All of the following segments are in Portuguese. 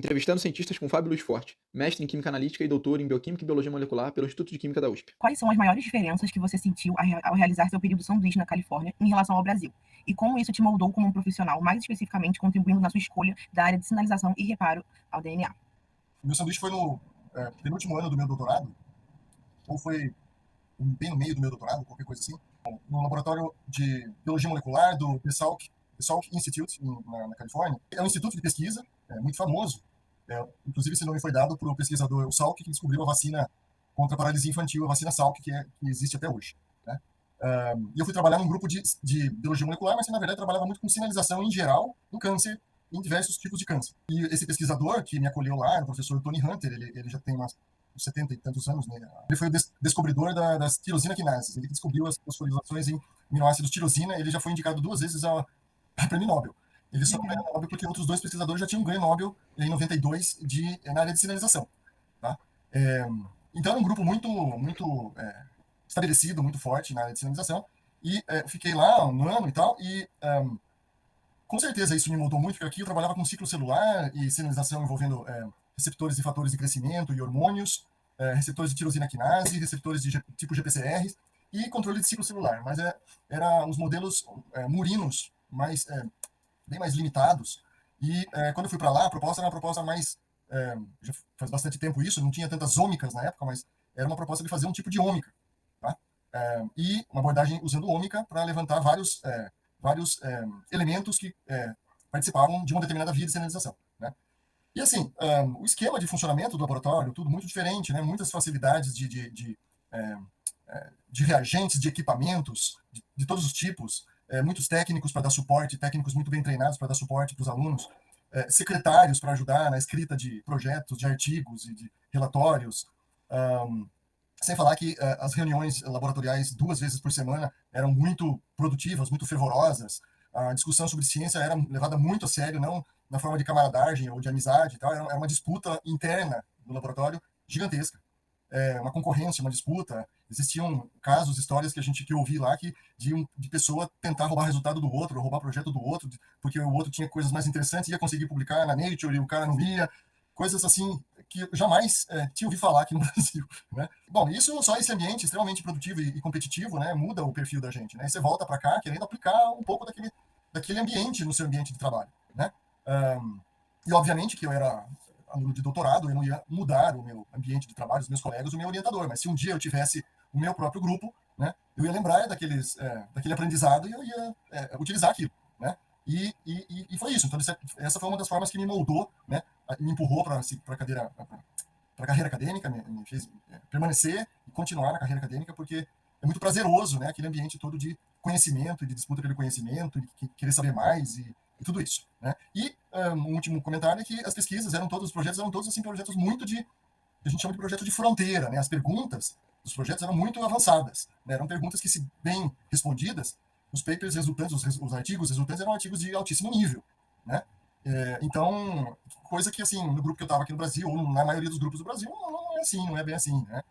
entrevistando cientistas com Fábio Luiz Forte, mestre em Química Analítica e doutor em Bioquímica e Biologia Molecular pelo Instituto de Química da USP. Quais são as maiores diferenças que você sentiu ao realizar seu período sanduíche na Califórnia em relação ao Brasil? E como isso te moldou como um profissional, mais especificamente contribuindo na sua escolha da área de sinalização e reparo ao DNA? Meu sanduíche foi no penúltimo ano do meu doutorado, ou foi bem no meio do meu doutorado, qualquer coisa assim, no laboratório de biologia molecular do The Salk Institute, na Califórnia. É um instituto de pesquisa muito famoso. Inclusive, esse nome foi dado para o pesquisador o Salk, que descobriu a vacina contra a paralisia infantil, a vacina Salk, que existe até hoje. Né? E eu fui trabalhar num grupo de biologia molecular, mas que, na verdade, trabalhava muito com sinalização em geral no câncer, em diversos tipos de câncer. E esse pesquisador que me acolheu lá, o professor Tony Hunter, ele já tem uns 70 e tantos anos, né? Ele foi o descobridor das tirosina quinases. Ele que descobriu as fosforilações em aminoácidos tirosina. Ele já foi indicado 2 vezes ao prêmio Nobel. Ele só ganhou Nobel porque outros 2 pesquisadores já tinham ganho Nobel em 92 na área de sinalização. Tá? Então, era um grupo muito estabelecido, muito forte na área de sinalização. E fiquei lá um ano e tal. E com certeza isso me moldou muito, porque aqui eu trabalhava com ciclo celular e sinalização envolvendo receptores e fatores de crescimento e hormônios, receptores de tirosina quinase, receptores de tipo GPCR e controle de ciclo celular. Mas era os modelos murinos, bem mais limitados. E quando eu fui para lá, a proposta era uma proposta mais... já faz bastante tempo isso, não tinha tantas ômicas na época, mas era uma proposta de fazer um tipo de ômica. Tá? E uma abordagem usando ômica para levantar vários elementos que participavam de uma determinada via de sinalização. Né? E assim, o esquema de funcionamento do laboratório, tudo muito diferente, né? Muitas facilidades de reagentes, de equipamentos, de todos os tipos, muitos técnicos para dar suporte, técnicos muito bem treinados para dar suporte para os alunos, secretários para ajudar na escrita de projetos, de artigos e de relatórios, sem falar que as reuniões laboratoriais 2 vezes por semana eram muito produtivas, muito fervorosas. A discussão sobre ciência era levada muito a sério, não na forma de camaradagem ou de amizade e tal. Era uma disputa interna no laboratório gigantesca. Uma concorrência, uma disputa. Existiam casos, histórias que eu ouvi lá de pessoa tentar roubar resultado do outro, roubar projeto do outro, porque o outro tinha coisas mais interessantes, ia conseguir publicar na Nature e o cara não ia. Coisas assim que eu jamais tinha ouvido falar aqui no Brasil. Né? Bom, isso só esse ambiente extremamente produtivo e competitivo, né, muda o perfil da gente. Né? E você volta para cá querendo aplicar um pouco daquele ambiente no seu ambiente de trabalho. Né? E obviamente que eu era aluno de doutorado, eu não ia mudar o meu ambiente de trabalho, os meus colegas, o meu orientador, mas se um dia eu tivesse o meu próprio grupo, né, eu ia lembrar daquele aprendizado e eu ia utilizar aquilo. Né? E foi isso. Então, essa foi uma das formas que me moldou, né, me empurrou para a carreira acadêmica, me fez permanecer e continuar na carreira acadêmica, porque é muito prazeroso, né, aquele ambiente todo de conhecimento, de disputa pelo conhecimento, de querer saber mais e tudo isso. Né? E um último comentário é que os projetos eram todos assim, projetos muito que a gente chama de projeto de fronteira. Né? As perguntas dos projetos eram muito avançadas. Né? Eram perguntas que, se bem respondidas, os papers resultantes, os artigos resultantes eram artigos de altíssimo nível. Né? Então, coisa que, assim, no grupo que eu estava aqui no Brasil, ou na maioria dos grupos do Brasil, não é assim, não é bem assim. Né?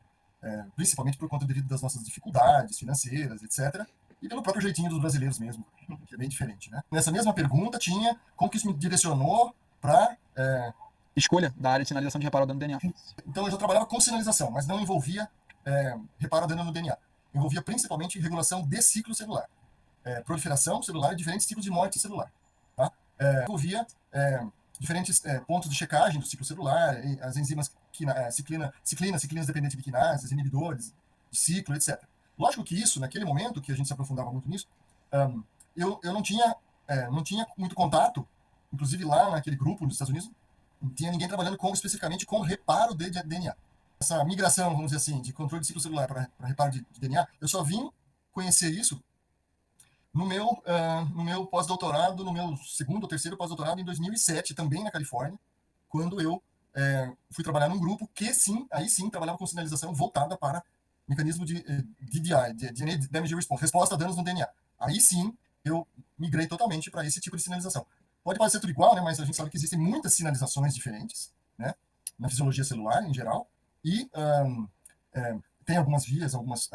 Principalmente por conta devido das nossas dificuldades financeiras, etc., e pelo próprio jeitinho dos brasileiros mesmo, que é bem diferente. Né? Nessa mesma pergunta tinha como que isso me direcionou para... Escolha da área de sinalização de reparo ao dano do DNA. Então eu já trabalhava com sinalização, mas não envolvia reparo ao dano no DNA. Envolvia principalmente regulação de ciclo celular, proliferação celular e diferentes tipos de morte celular. Tá? Envolvia diferentes pontos de checagem do ciclo celular, as enzimas ciclinas dependentes de quinases, inibidores de ciclo, etc. Lógico que isso, naquele momento que a gente se aprofundava muito nisso, eu não tinha muito contato, inclusive lá naquele grupo nos Estados Unidos, não tinha ninguém trabalhando especificamente com reparo de DNA. Essa migração, vamos dizer assim, de controle de ciclo celular para reparo de DNA, eu só vim conhecer isso no meu pós-doutorado, no meu segundo ou terceiro pós-doutorado em 2007, também na Califórnia, quando eu fui trabalhar num grupo que aí sim trabalhava com sinalização voltada para mecanismo de DDI, de DNA Damage Response, resposta a danos no DNA. Aí sim eu migrei totalmente para esse tipo de sinalização. Pode parecer tudo igual, né, mas a gente sabe que existem muitas sinalizações diferentes, né, na fisiologia celular em geral, e tem algumas vias, algumas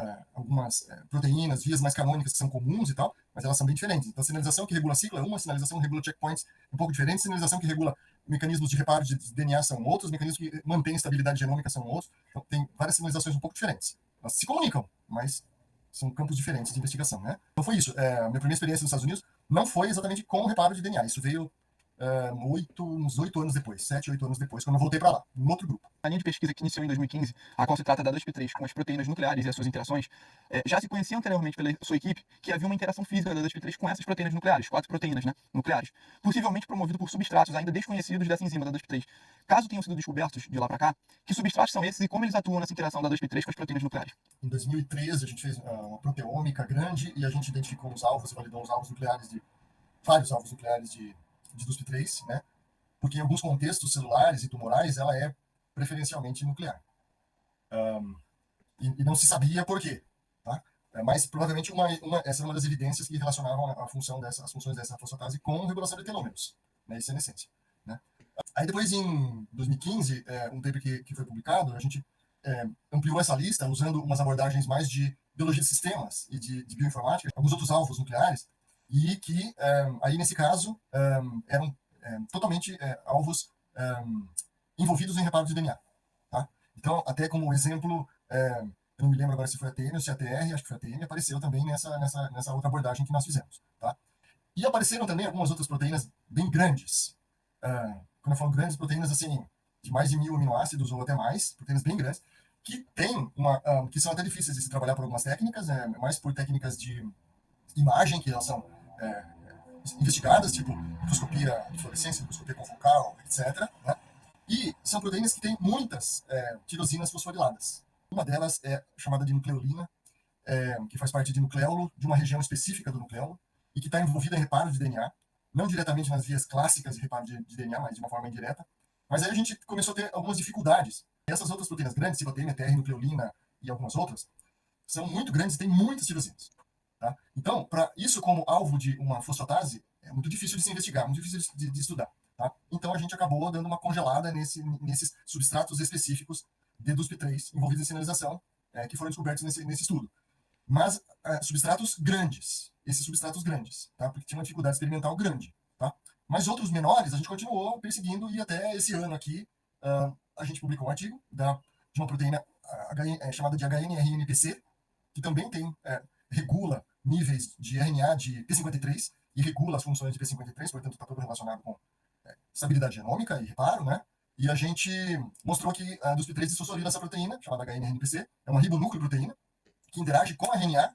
proteínas, vias mais canônicas que são comuns e tal, mas elas são bem diferentes. Então, a sinalização que regula ciclo é uma, a sinalização que regula checkpoints é um pouco diferente, a sinalização que regula mecanismos de reparo de DNA são outros, mecanismos que mantêm estabilidade genômica são outros. Então, tem várias sinalizações um pouco diferentes. Elas se comunicam, mas são campos diferentes de investigação, né? Então foi isso. A minha primeira experiência nos Estados Unidos não foi exatamente com o reparo de DNA. Isso veio uns 8 anos depois, 7, 8 anos depois, quando eu voltei para lá, em outro grupo. A linha de pesquisa que iniciou em 2015, a qual se trata da 2p3 com as proteínas nucleares e as suas interações, já se conhecia anteriormente pela sua equipe que havia uma interação física da 2p3 com essas proteínas nucleares, 4 proteínas, né, nucleares, possivelmente promovido por substratos ainda desconhecidos dessa enzima da 2p3. Caso tenham sido descobertos de lá para cá, que substratos são esses e como eles atuam nessa interação da 2p3 com as proteínas nucleares? Em 2013, a gente fez uma proteômica grande e a gente identificou os alvos e validou os alvos nucleares vários alvos nucleares de 2p3, né? Porque em alguns contextos celulares e tumorais ela é preferencialmente nuclear. E não se sabia por quê, tá? Mas provavelmente essa é uma das evidências que relacionavam as funções dessa fosfatase com regulação de telômeros, né? Isso é a essência, né? Aí depois, em 2015, um paper que foi publicado, a gente ampliou essa lista usando umas abordagens mais de biologia de sistemas e de bioinformática, alguns outros alvos nucleares, e que, aí nesse caso, eram totalmente alvos envolvidos em reparo de DNA. Tá? Então, até como exemplo, eu não me lembro agora se foi a TM ou se a TR, acho que foi a TM, apareceu também nessa outra abordagem que nós fizemos. Tá? E apareceram também algumas outras proteínas bem grandes. Quando eu falo grandes, proteínas assim, de mais de 1000 aminoácidos ou até mais, proteínas bem grandes, que que são até difíceis de se trabalhar por algumas técnicas, mais por técnicas de imagem, que elas são investigadas, tipo microscopia de fluorescência, microscopia confocal, etc. Né? E são proteínas que têm muitas tirosinas fosforiladas. Uma delas é chamada de nucleolina, que faz parte de nucleolo, de uma região específica do nucleolo, e que está envolvida em reparo de DNA, não diretamente nas vias clássicas de reparo de DNA, mas de uma forma indireta. Mas aí a gente começou a ter algumas dificuldades. E essas outras proteínas grandes, tipo a TMTR, nucleolina e algumas outras, são muito grandes e têm muitas tirosinas. Tá? Então, para isso como alvo de uma fosfatase, é muito difícil de se investigar, muito difícil de estudar. Tá? Então, a gente acabou dando uma congelada nesses substratos específicos de DUSP3 envolvidos em sinalização, que foram descobertos nesse estudo. Mas substratos grandes, esses substratos grandes, tá? Porque tinha uma dificuldade experimental grande. Tá? Mas outros menores, a gente continuou perseguindo e até esse ano aqui, a gente publicou um artigo de uma proteína chamada de HNRNPC, que também regula níveis de RNA de P53 e regula as funções de P53, portanto está tudo relacionado com estabilidade genômica e reparo, né? E a gente mostrou que a DUSP3 dissociaria essa proteína, chamada HNRNPC, é uma ribonucleoproteína, que interage com a RNA,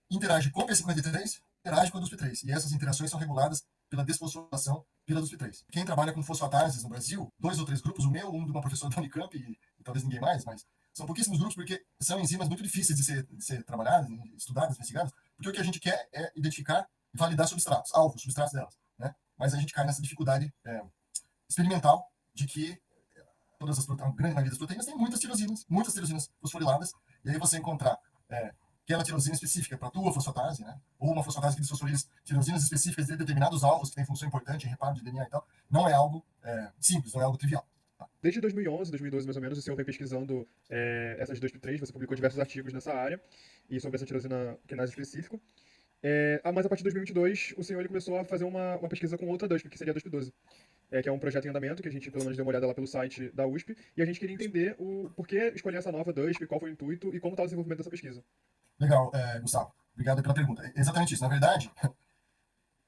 interage com o P53, interage com a DUSP3. E essas interações são reguladas pela desfosforilação pela DUSP3. Quem trabalha com fosfatases no Brasil, 2 ou 3 grupos, o meu, um de uma professora da Unicamp e talvez ninguém mais, mas são pouquíssimos grupos porque são enzimas muito difíceis de ser trabalhadas, estudadas, investigadas, porque o que a gente quer é identificar e validar substratos, alvos, substratos delas. Né? Mas a gente cai nessa dificuldade experimental de que a grande maioria das proteínas tem muitas tirosinas fosforiladas, e aí você encontrar aquela tirosina específica para a tua fosfatase, né? Ou uma fosfatase que desfosforiza tirosinas específicas de determinados alvos que têm função importante em reparo de DNA e tal, não é algo simples, não é algo trivial. Desde 2011, 2012 mais ou menos, o senhor vem pesquisando essas 2p3, você publicou diversos artigos nessa área e sobre essa tirosina quinase específico. Mas a partir de 2022, o senhor ele começou a fazer uma pesquisa com outra 2p, que seria a 2p12. Que é um projeto em andamento, que a gente pelo menos deu uma olhada lá pelo site da USP, e a gente queria entender o porquê escolher essa nova 2p, qual foi o intuito e como está o desenvolvimento dessa pesquisa. Legal, Gustavo. Obrigado pela pergunta. Exatamente isso. Na verdade,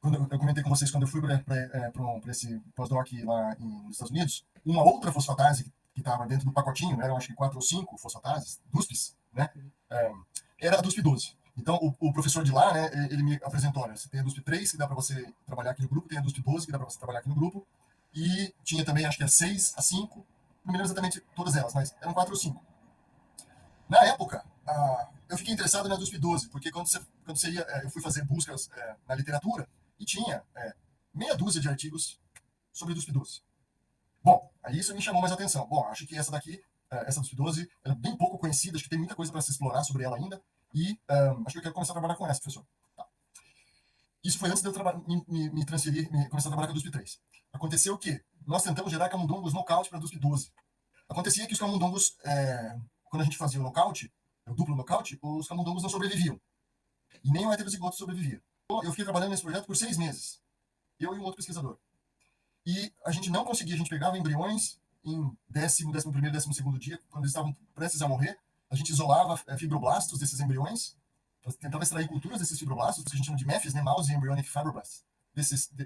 quando eu comentei com vocês, quando eu fui para esse pós-doc lá nos Estados Unidos, uma outra fosfatase que estava dentro do pacotinho, eram acho que 4 ou 5 fosfatases, DUSPs, né? Era a DUSP12. Então, o professor de lá, né, ele me apresentou, olha, você tem a DUSP3, que dá para você trabalhar aqui no grupo, tem a DUSP12, que dá para você trabalhar aqui no grupo, e tinha também, acho que a 6, a 5, não me lembro exatamente todas elas, mas eram 4 ou 5. Na época, eu fiquei interessado na DUSP12, porque quando você ia, eu fui fazer buscas na literatura, e tinha meia dúzia de artigos sobre DUSP12. Bom, aí isso me chamou mais atenção. Bom, acho que essa daqui, essa DUSP12, ela é bem pouco conhecida, acho que tem muita coisa para se explorar sobre ela ainda, e acho que eu quero começar a trabalhar com essa, professor. Tá. Isso foi antes de eu me transferir, começar a trabalhar com a DUSP3. Aconteceu que nós tentamos gerar camundongos nocaute para a DUSP12. Acontecia que os camundongos, quando a gente fazia o nocaute, o duplo nocaute, os camundongos não sobreviviam. E nem o heterozigoto sobrevivia. Eu fiquei trabalhando nesse projeto por 6 meses. Eu e um outro pesquisador. e a gente não conseguia, a gente pegava embriões em 11º, 12º dia, quando eles estavam prestes a morrer, a gente isolava fibroblastos desses embriões, tentava extrair culturas desses fibroblastos, que a gente chama de MEFs, né, Mouse Embryonic Fibroblasts,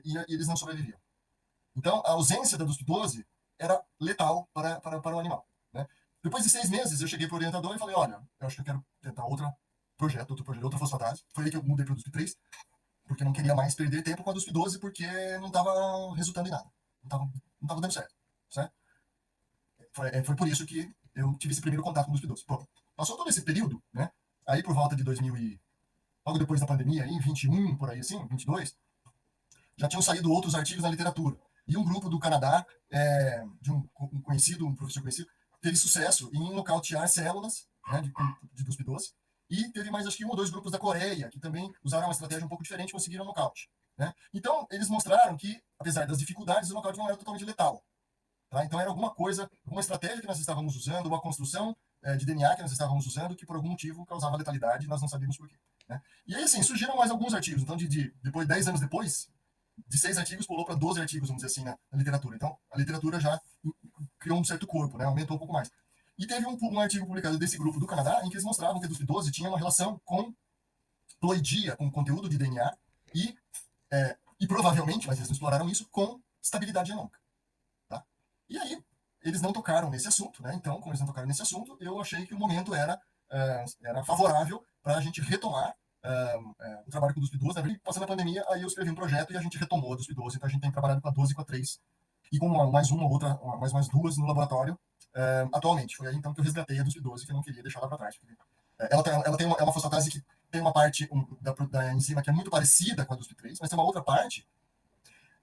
e eles não sobreviviam. Então, a ausência da DUSP12 era letal para o animal, né? Depois de 6 meses, eu cheguei para o orientador e falei, olha, eu acho que eu quero tentar outro projeto, outra fosfatase. Foi aí que eu mudei para o DUSP3, porque eu não queria mais perder tempo com a DUSP12, porque não estava resultando em nada. Não estava dando certo? Foi por isso que eu tive esse primeiro contato com o DUSP12. Pô, passou todo esse período, né? Aí por volta de 2000 e... logo depois da pandemia, aí, 21, por aí assim, 22, já tinham saído outros artigos na literatura. E um grupo do Canadá, de um professor conhecido, teve sucesso em nocautear células, né, de DUSP12, e teve mais, acho que, 1 ou 2 grupos da Coreia, que também usaram uma estratégia um pouco diferente e conseguiram nocaute. Né? Então, eles mostraram que, apesar das dificuldades, o nocaute não era totalmente letal. Tá? Então, era alguma coisa, uma estratégia que nós estávamos usando, uma construção de DNA que nós estávamos usando, que por algum motivo causava letalidade e nós não sabíamos por quê. Né? E aí, assim, surgiram mais alguns artigos. Então, depois, 10 anos depois, de 6 artigos pulou para 12 artigos, vamos dizer assim, na literatura. Então, a literatura já criou um certo corpo, né? Aumentou um pouco mais. E teve um artigo publicado desse grupo do Canadá em que eles mostravam que a DUSP12 tinha uma relação com ploidia, com conteúdo de DNA e provavelmente, mas eles não exploraram isso, com estabilidade genômica. Tá? E aí, eles não tocaram nesse assunto, né? Então, como eles não tocaram nesse assunto, eu achei que o momento era favorável para a gente retomar o trabalho com a DUSP12. Né? Passando a pandemia, aí eu escrevi um projeto e a gente retomou a DUSP12. Então, a gente tem trabalhado com a 12 e com a 3 e com mais uma ou outra, mais 2 no laboratório atualmente. Foi aí então que eu resgatei a DUSP12, que eu não queria deixar lá para trás. Porque, é uma fosfatase que tem uma parte da enzima que é muito parecida com a DUSP3, mas tem uma outra parte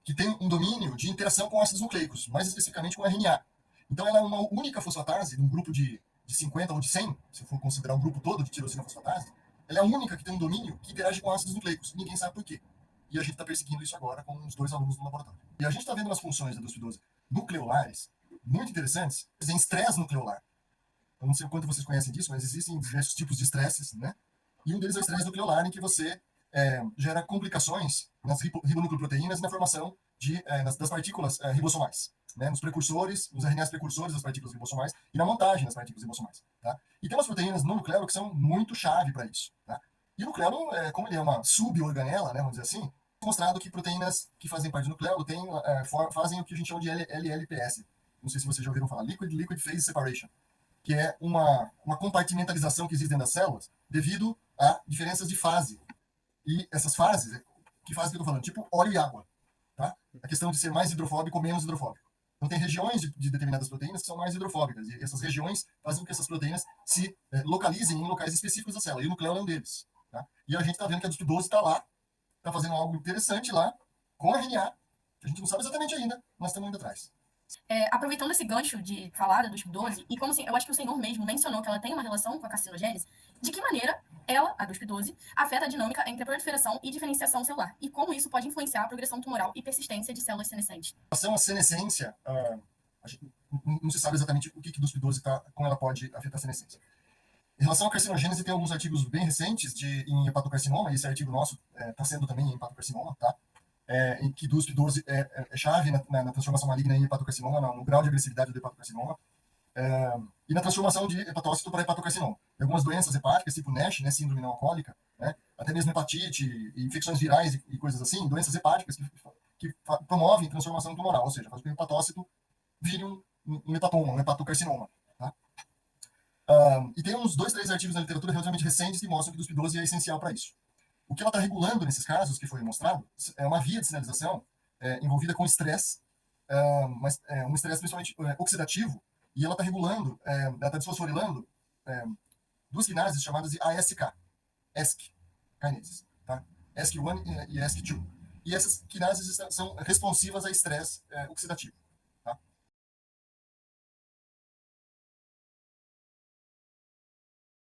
que tem um domínio de interação com ácidos nucleicos, mais especificamente com RNA. Então ela é uma única fosfatase, de um grupo de 50 ou de 100, se eu for considerar um grupo todo de tirosina fosfatase, ela é a única que tem um domínio que interage com ácidos nucleicos. Ninguém sabe por quê. E a gente está perseguindo isso agora com os 2 alunos no laboratório. E a gente está vendo umas funções da DUSP12 nucleolares muito interessantes em estresse nucleolar. Eu não sei o quanto vocês conhecem disso, mas existem diversos tipos de estresses, né? E um deles é o estresse nucleolar, em que você gera complicações nas ribonucleoproteínas e na formação das partículas ribossomais, né? Nos precursores, nos RNAs precursores das partículas ribossomais e na montagem das partículas ribossomais. Tá? E tem umas proteínas no nucleolo que são muito chave para isso. Tá? E o nucleolo, como ele é uma suborganela, né, vamos dizer assim, é mostrado que proteínas que fazem parte do nucleolo fazem o que a gente chama de LLPS. Não sei se vocês já ouviram falar, Liquid Phase Separation, que é uma compartimentalização que existe dentro das células devido a diferenças de fase. E essas fases, que fase que eu estou falando? Tipo óleo e água. Tá? A questão de ser mais hidrofóbico ou menos hidrofóbico. Então, tem regiões de determinadas proteínas que são mais hidrofóbicas. E essas regiões fazem com que essas proteínas se localizem em locais específicos da célula. E o nucleolo é um deles. Tá? E a gente está vendo que a DUSP12 está lá, está fazendo algo interessante lá, com a RNA, que a gente não sabe exatamente ainda, mas estamos indo atrás. Aproveitando esse gancho de falar da DUSP12, e como assim, eu acho que o senhor mesmo mencionou que ela tem uma relação com a carcinogênese, de que maneira ela, a DUSP12, afeta a dinâmica entre a proliferação e diferenciação celular, e como isso pode influenciar a progressão tumoral e persistência de células senescentes. Em relação à senescência, a gente não se sabe exatamente o que DUSP12 como ela pode afetar a senescência. Em relação à carcinogênese, tem alguns artigos bem recentes em hepatocarcinoma, e esse artigo nosso está sendo também em hepatocarcinoma, tá? Em que DUSP12 é chave na transformação maligna em hepatocarcinoma, no grau de agressividade do hepatocarcinoma, e na transformação de hepatócito para hepatocarcinoma. Em algumas doenças hepáticas, tipo NASH, né, síndrome não alcoólica, né, até mesmo hepatite, infecções virais e coisas assim, doenças hepáticas que promovem transformação tumoral, ou seja, faz com que o hepatócito vire um hepatoma, um hepatocarcinoma. Tá? E tem uns 2, 3 artigos na literatura relativamente recentes que mostram que o DUSP12 é essencial para isso. O que ela está regulando nesses casos, que foi mostrado, é uma via de sinalização envolvida com estresse, mas um estresse principalmente oxidativo, e ela está regulando, ela está desfosforilando 2 quinases chamadas de ASK, ESC kinases, tá? ESC1 e ESC2. E essas quinases são responsivas a estresse oxidativo.